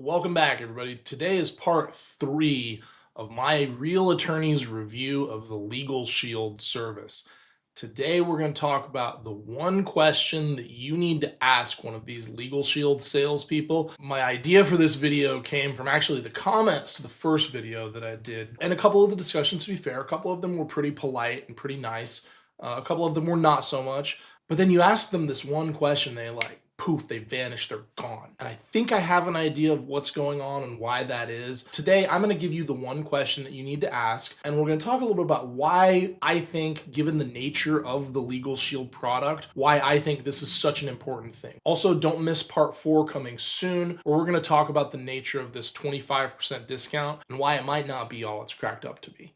Welcome back, everybody. Today is part 3 of my Real Attorneys review of the LegalShield service. Today, we're going to talk about the one question that you need to ask one of these LegalShield salespeople. My idea for this video came from actually the comments to the first video that I did. And a couple of the discussions, to be fair, a couple of them were pretty polite and pretty nice. A couple of them were not so much. But then you ask them this one question, they poof, they vanish, they're gone. And I think I have an idea of what's going on and why that is. Today, I'm going to give you the one question that you need to ask, and we're going to talk a little bit about why I think, given the nature of the LegalShield product, why I think this is such an important thing. Also, don't miss part 4 coming soon, where we're going to talk about the nature of this 25% discount and why it might not be all it's cracked up to be.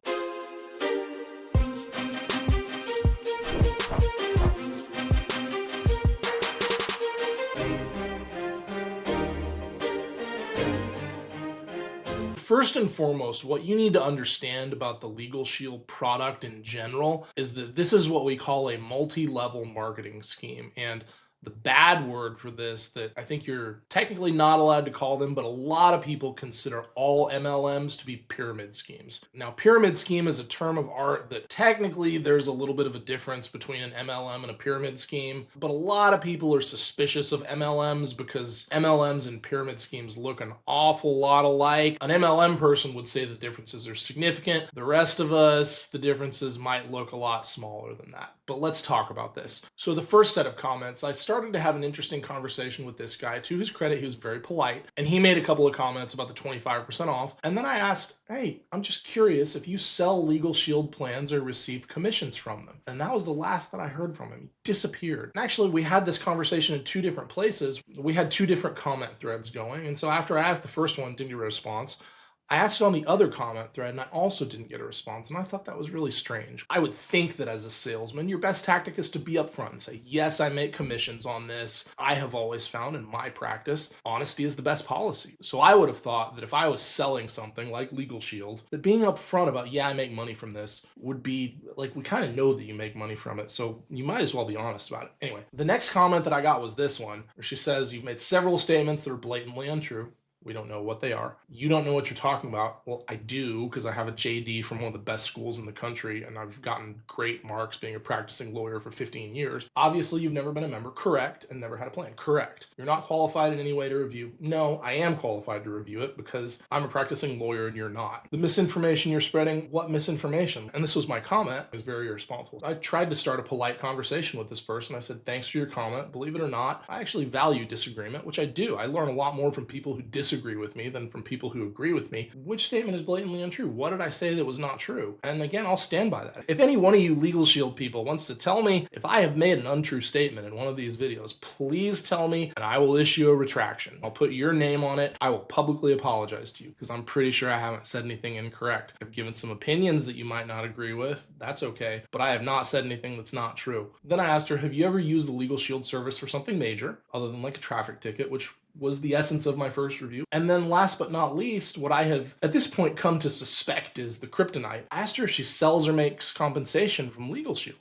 First and foremost, what you need to understand about the LegalShield product in general is that this is what we call a multi-level marketing scheme. And the bad word for this that I think you're technically not allowed to call them, but a lot of people consider all MLMs to be pyramid schemes. Now, pyramid scheme is a term of art that technically there's a little bit of a difference between an MLM and a pyramid scheme, but a lot of people are suspicious of MLMs because MLMs and pyramid schemes look an awful lot alike. An MLM person would say the differences are significant. The rest of us, the differences might look a lot smaller than that. But let's talk about this. So the first set of comments, I started to have an interesting conversation with this guy. To his credit, he was very polite, and he made a couple of comments about the 25% off. And then I asked, hey, I'm just curious if you sell LegalShield plans or receive commissions from them. And that was the last that I heard from him. He disappeared. And actually, we had this conversation in 2 different places. We had 2 different comment threads going. And so after I asked the first one, didn't get a response. I asked it on the other comment thread and I also didn't get a response, and I thought that was really strange. I would think that as a salesman, your best tactic is to be upfront and say, yes, I make commissions on this. I have always found in my practice, honesty is the best policy. So I would have thought that if I was selling something like LegalShield, that being upfront about, yeah, I make money from this would be like, we kind of know that you make money from it, so you might as well be honest about it. Anyway, the next comment that I got was this one, where she says, you've made several statements that are blatantly untrue. We don't know what they are. You don't know what you're talking about. Well, I do, because I have a JD from one of the best schools in the country, and I've gotten great marks being a practicing lawyer for 15 years. Obviously, you've never been a member. Correct. And never had a plan. Correct. You're not qualified in any way to review. No, I am qualified to review it because I'm a practicing lawyer and you're not. The misinformation you're spreading, what misinformation? And this was my comment. I was very irresponsible. I tried to start a polite conversation with this person. I said, thanks for your comment. Believe it or not, I actually value disagreement, which I do. I learn a lot more from people who disagree with me than from people who agree with me. Which statement is blatantly untrue? What did I say that was not true? And again, I'll stand by that. If any one of you LegalShield people wants to tell me if I have made an untrue statement in one of these videos, please tell me and I will issue a retraction. I'll put your name on it. I will publicly apologize to you because I'm pretty sure I haven't said anything incorrect. I've given some opinions that you might not agree with. That's okay. But I have not said anything that's not true. Then I asked her, have you ever used the LegalShield service for something major other than like a traffic ticket, which was the essence of my first review. And then last but not least, what I have at this point come to suspect is the kryptonite. I asked her if she sells or makes compensation from LegalShield.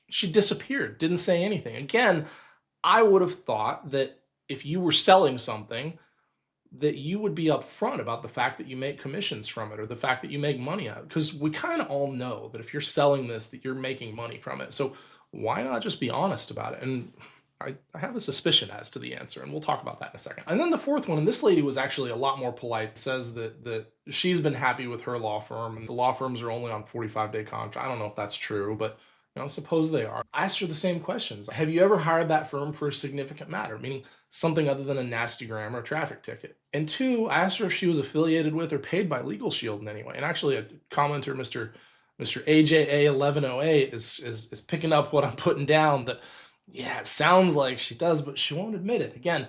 She disappeared, didn't say anything. Again, I would have thought that if you were selling something, that you would be upfront about the fact that you make commissions from it or the fact that you make money out of it. Because we kind of all know that if you're selling this, that you're making money from it. So why not just be honest about it? And I have a suspicion as to the answer, and we'll talk about that in a second. And then the fourth one, and this lady was actually a lot more polite, says that she's been happy with her law firm, and the law firms are only on 45-day contract. I don't know if that's true, but suppose they are. I asked her the same questions. Have you ever hired that firm for a significant matter, meaning something other than a nasty gram or a traffic ticket? And 2, I asked her if she was affiliated with or paid by LegalShield in any way. And actually, a commenter, Mr. AJA1108, is picking up what I'm putting down, that yeah, it sounds like she does, but she won't admit it. Again,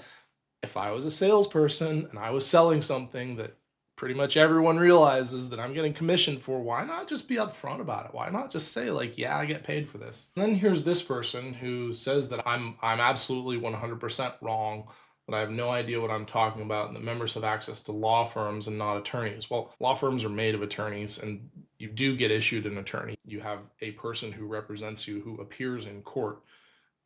if I was a salesperson and I was selling something that pretty much everyone realizes that I'm getting commissioned for, why not just be upfront about it? Why not just say like, yeah, I get paid for this? And then here's this person who says that I'm absolutely 100% wrong, that I have no idea what I'm talking about, and that members have access to law firms and not attorneys. Well, law firms are made of attorneys, and you do get issued an attorney. You have a person who represents you who appears in court.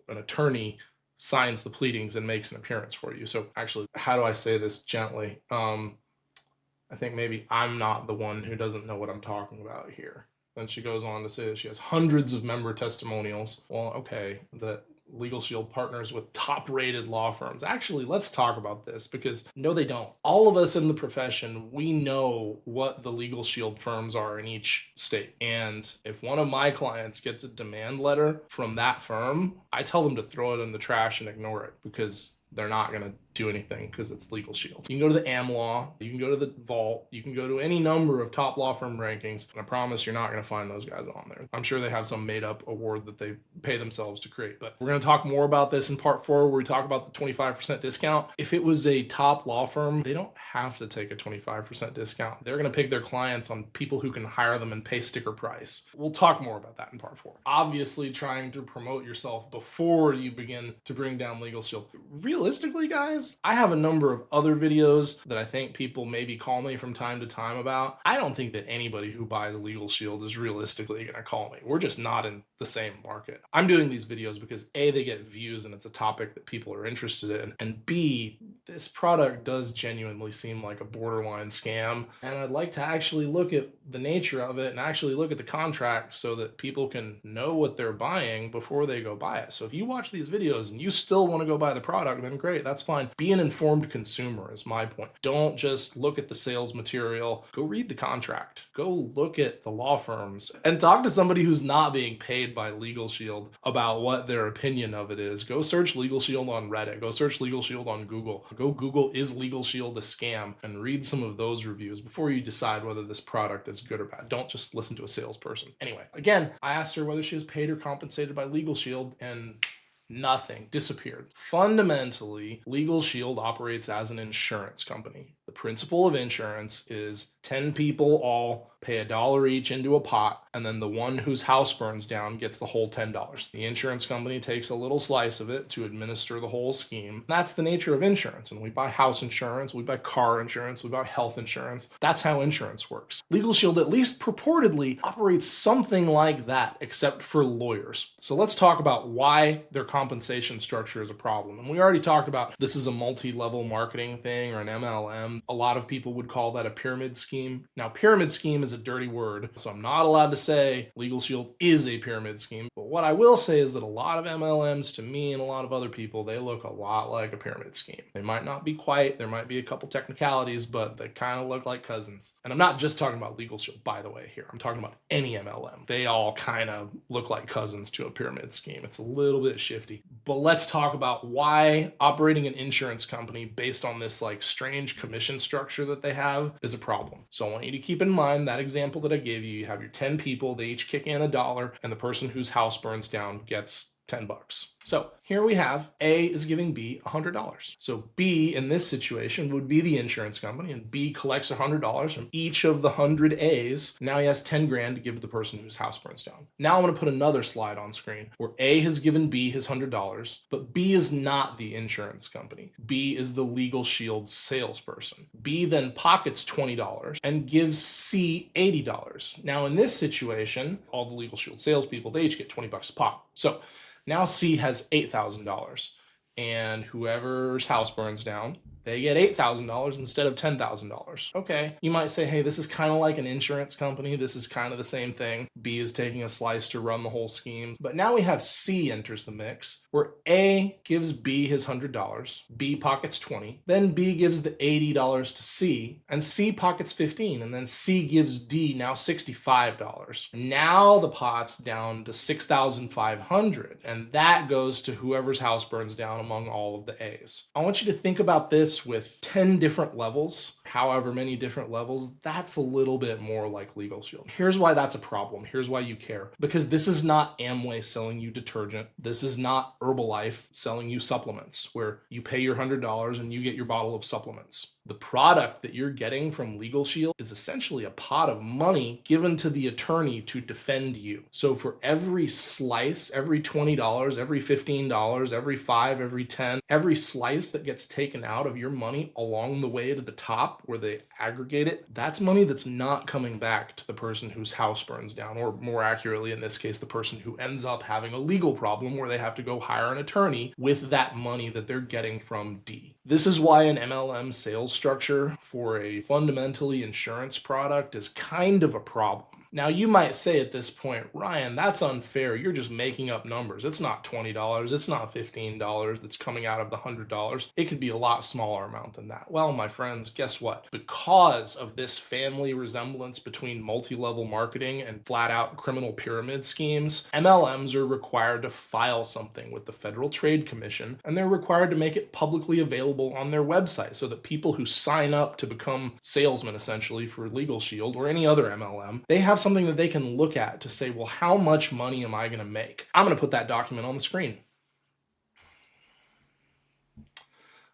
An attorney signs the pleadings and makes an appearance for you. So actually, how do I say this gently? I think maybe I'm not the one who doesn't know what I'm talking about here. Then she goes on to say that she has hundreds of member testimonials. Well, okay, that LegalShield partners with top-rated law firms. Actually, let's talk about this, because no, they don't. All of us in the profession, we know what the LegalShield firms are in each state. And if one of my clients gets a demand letter from that firm, I tell them to throw it in the trash and ignore it, because they're not going to do anything, because it's LegalShield. You can go to the AmLaw, you can go to the Vault, you can go to any number of top law firm rankings, and I promise you're not going to find those guys on there. I'm sure they have some made up award that they pay themselves to create, but we're going to talk more about this in part 4, where we talk about the 25% discount. If it was a top law firm, they don't have to take a 25% discount. They're going to pick their clients on people who can hire them and pay sticker price. We'll talk more about that in part 4. Obviously, trying to promote yourself before you begin to bring down LegalShield. Realistically, guys, I have a number of other videos that I think people maybe call me from time to time about. I don't think that anybody who buys LegalShield is realistically going to call me. We're just not in the same market. I'm doing these videos because A, they get views and it's a topic that people are interested in, and B, this product does genuinely seem like a borderline scam, and I'd like to actually look at the nature of it and actually look at the contract so that people can know what they're buying before they go buy it. So if you watch these videos and you still want to go buy the product, then great, that's fine. Be an informed consumer is my point. Don't just look at the sales material. Go read the contract. Go look at the law firms and talk to somebody who's not being paid by LegalShield about what their opinion of it is. Go search LegalShield on Reddit. Go search LegalShield on Google. Go Google, is LegalShield a scam? And read some of those reviews before you decide whether this product is good or bad. Don't just listen to a salesperson. Anyway, again, I asked her whether she was paid or compensated by LegalShield, and nothing, disappeared. Fundamentally, LegalShield operates as an insurance company. The principle of insurance is 10 people all pay $1 each into a pot, and then the one whose house burns down gets the whole $10. The insurance company takes a little slice of it to administer the whole scheme. That's the nature of insurance. And we buy house insurance, we buy car insurance, we buy health insurance. That's how insurance works. LegalShield, at least purportedly, operates something like that, except for lawyers. So let's talk about why their compensation structure is a problem. And we already talked about this is a multi-level marketing thing, or an MLM. A lot of people would call that a pyramid scheme. Now, pyramid scheme is a dirty word, so I'm not allowed to say LegalShield is a pyramid scheme. But what I will say is that a lot of MLMs, to me and a lot of other people, they look a lot like a pyramid scheme. They might not be quite, there might be a couple technicalities, but they kind of look like cousins. And I'm not just talking about LegalShield, by the way, here. I'm talking about any MLM. They all kind of look like cousins to a pyramid scheme. It's a little bit shifty. But let's talk about why operating an insurance company based on this like strange commission structure that they have is a problem. So I want you to keep in mind that example that I gave you. You have your 10 people, they each kick in $1, and the person whose house burns down gets $10. So here we have A is giving B $100. So B in this situation would be the insurance company, and B collects $100 from each of the 100 A's. Now he has 10 grand to give to the person whose house burns down. Now I'm going to put another slide on screen where A has given B his $100, but B is not the insurance company. B is the LegalShield salesperson. B then pockets $20 and gives C $80. Now in this situation, all the LegalShield salespeople, they each get $20 a pop. So now C has $8,000, and whoever's house burns down, they get $8,000 instead of $10,000. Okay, you might say, hey, this is kind of like an insurance company. This is kind of the same thing. B is taking a slice to run the whole scheme. But now we have C enters the mix, where A gives B his $100, B pockets $20, then B gives the $80 to C, and C pockets $15, and then C gives D now $65. Now the pot's down to $6,500, and that goes to whoever's house burns down among all of the A's. I want you to think about this with 10 different levels, however many different levels. That's a little bit more like LegalShield. Here's why that's a problem. Here's why you care. Because this is not Amway selling you detergent. This is not Herbalife selling you supplements, where you pay your $100 and you get your bottle of supplements. The product that you're getting from LegalShield is essentially a pot of money given to the attorney to defend you. So for every slice, every $20, every $15, every $5, every $10, every slice that gets taken out of your money along the way to the top, top where they aggregate it, that's money that's not coming back to the person whose house burns down, or more accurately in this case, the person who ends up having a legal problem where they have to go hire an attorney with that money that they're getting from D. This is why an MLM sales structure for a fundamentally insurance product is kind of a problem. Now, you might say at this point, Ryan, that's unfair. You're just making up numbers. It's not $20. It's not $15 that's coming out of the $100. It could be a lot smaller amount than that. Well, my friends, guess what? Because of this family resemblance between multi-level marketing and flat out criminal pyramid schemes, MLMs are required to file something with the Federal Trade Commission, and they're required to make it publicly available on their website so that people who sign up to become salesmen essentially for LegalShield or any other MLM, they have something that they can look at to say, well, how much money am I going to make? I'm going to put that document on the screen.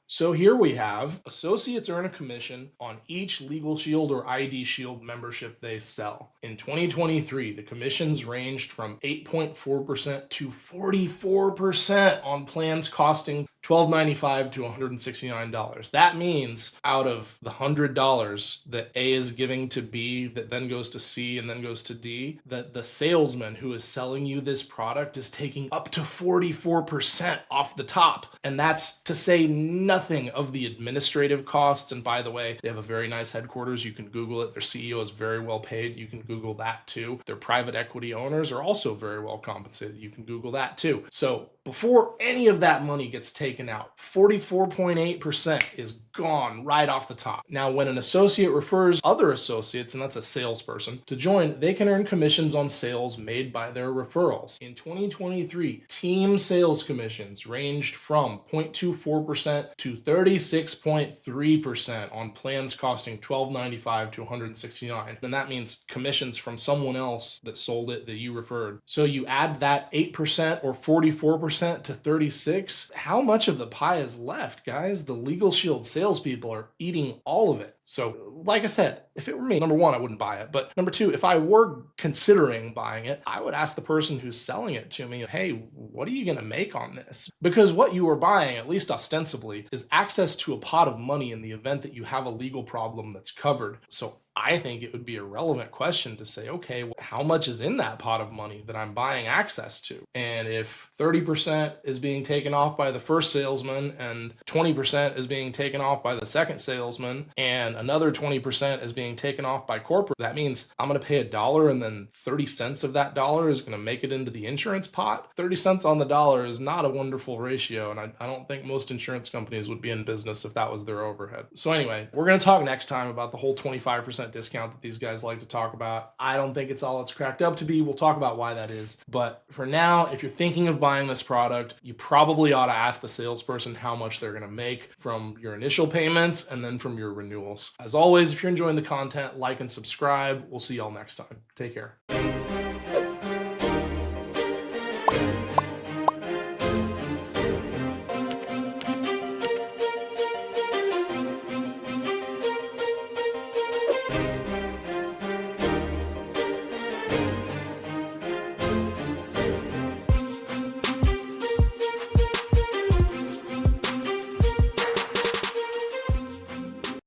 So here we have associates earn a commission on each LegalShield or ID Shield membership they sell. In 2023, the commissions ranged from 8.4% to 44% on plans costing $12.95 to $169. That means out of the $100 that A is giving to B, that then goes to C and then goes to D, that the salesman who is selling you this product is taking up to 44% off the top. And that's to say nothing of the administrative costs. And by the way, they have a very nice headquarters. You can Google it. Their CEO is very well paid. You can Google that too. Their private equity owners are also very well compensated. You can Google that too. So before any of that money gets taken out, 44.8% is gone right off the top. Now, when an associate refers other associates, and that's a salesperson, to join, they can earn commissions on sales made by their referrals. In 2023, team sales commissions ranged from 0.24% to 36.3% on plans costing $12.95 to $169. And that means commissions from someone else that sold it that you referred. So you add that 8% or 44% to 36, how much of the pie is left, guys? The LegalShield salespeople are eating all of it. So like I said, if it were me, number one, I wouldn't buy it. But number two, if I were considering buying it, I would ask the person who's selling it to me, hey, what are you going to make on this? Because what you are buying, at least ostensibly, is access to a pot of money in the event that you have a legal problem that's covered. So I think it would be a relevant question to say, okay, well, how much is in that pot of money that I'm buying access to? And if 30% is being taken off by the first salesman and 20% is being taken off by the second salesman and another 20% is being taken off by corporate, that means I'm going to pay $1 and then 30 cents of that dollar is going to make it into the insurance pot. 30 cents on the dollar is not a wonderful ratio. And I don't think most insurance companies would be in business if that was their overhead. So anyway, we're going to talk next time about the whole 25% discount that these guys like to talk about. I don't think it's all it's cracked up to be. We'll talk about why that is. But for now, if you're thinking of buying this product, you probably ought to ask the salesperson how much they're going to make from your initial payments and then from your renewals. As always, if you're enjoying the content, like and subscribe. We'll see y'all next time. Take care.